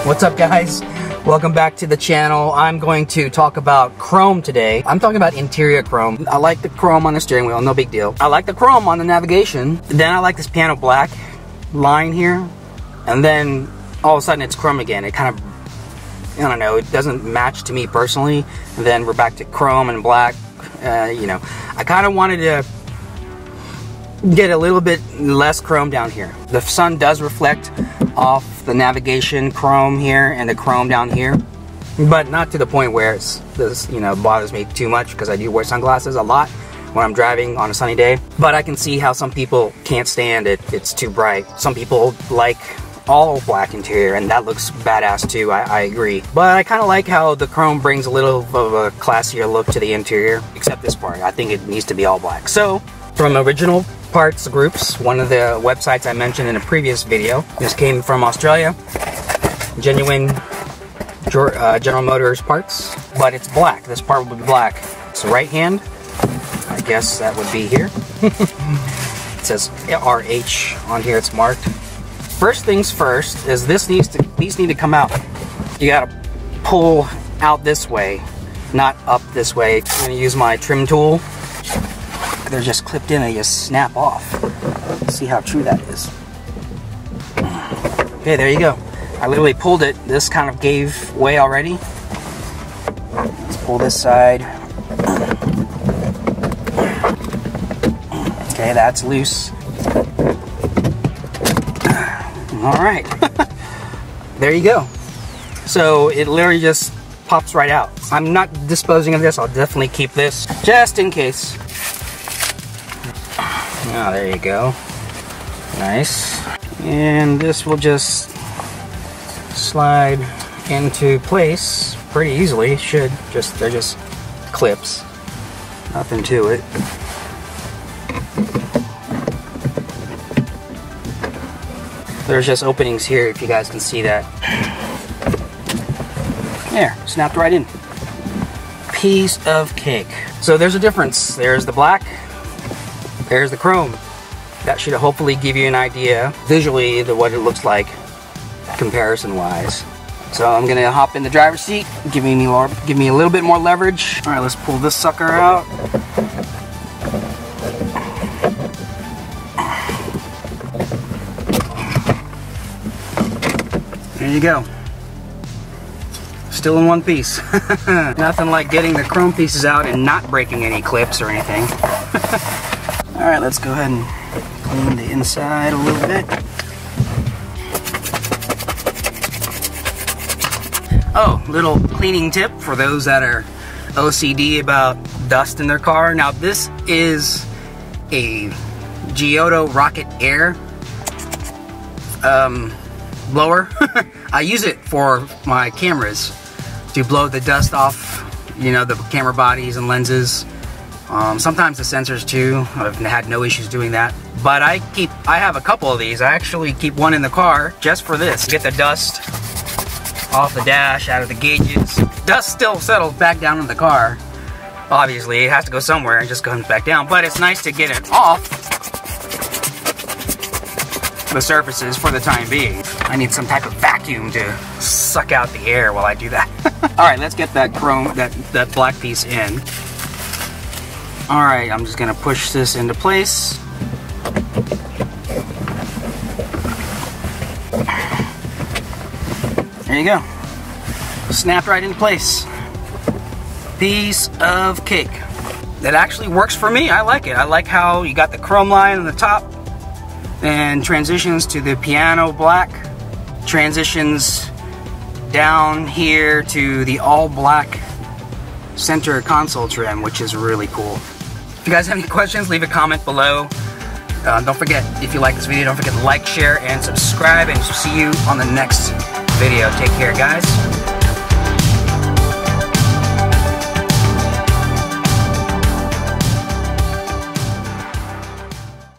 What's up, guys? Welcome back to the channel. I'm going to talk about chrome today. I'm talking about interior chrome. I like the chrome on the steering wheel, no big deal. I like the chrome on the navigation. Then I like this piano black line here. And then all of a sudden it's chrome again. It kind of, I don't know, it doesn't match to me personally. And then we're back to chrome and black. You know, I kind of wanted to get a little bit less chrome down here. The sun does reflect off the navigation chrome here and the chrome down here, but not to the point where it's this, you know, bothers me too much, because I do wear sunglasses a lot when I'm driving on a sunny day. But I can see how some people can't stand it. It's too bright. Some people like all black interior, and that looks badass too. I agree. But I kind of like how the chrome brings a little of a classier look to the interior, except this part. I think it needs to be all black. So from original parts groups, one of the websites I mentioned in a previous video, this came from Australia, genuine General Motors parts, but it's black. This part will be black. It's the right hand, I guess that would be here. It says RH on here, it's marked. First things first is these need to come out. You gotta pull out this way, not up this way. I'm gonna use my trim tool. They're just clipped in and they just snap off. Let's see how true that is. Okay, there you go. I literally pulled it. This kind of gave way already. Let's pull this side. Okay, that's loose. All right. There you go. So it literally just pops right out. I'm not disposing of this. I'll definitely keep this just in case. Oh, there you go. Nice. And this will just slide into place pretty easily. They're just clips. Nothing to it. There's just openings here, if you guys can see that. There, snapped right in. Piece of cake. So there's a difference. There's the black. There's the chrome. That should hopefully give you an idea visually of what it looks like comparison wise. So I'm gonna hop in the driver's seat, give me a little bit more leverage. All right, let's pull this sucker out. There you go. Still in one piece. Nothing like getting the chrome pieces out and not breaking any clips or anything. Alright, let's go ahead and clean the inside a little bit. Oh, little cleaning tip for those that are OCD about dust in their car. Now this is a Giotto Rocket Air blower. I use it for my cameras to blow the dust off, you know, the camera bodies and lenses. Sometimes the sensors too. I've had no issues doing that. But I have a couple of these. I actually keep one in the car just for this. Get the dust off the dash, out of the gauges. Dust still settles back down in the car. Obviously, it has to go somewhere and just comes back down. But it's nice to get it off the surfaces for the time being. I need some type of vacuum to suck out the air while I do that. Alright, let's get that chrome, that black piece in. Alright, I'm just gonna push this into place. There you go. Snapped right into place. Piece of cake. That actually works for me. I like it. I like how you got the chrome line on the top and transitions to the piano black. Transitions down here to the all black center console trim, which is really cool. If you guys have any questions, leave a comment below. Don't forget, if you like this video, don't forget to like, share, and subscribe, and see you on the next video. Take care, guys.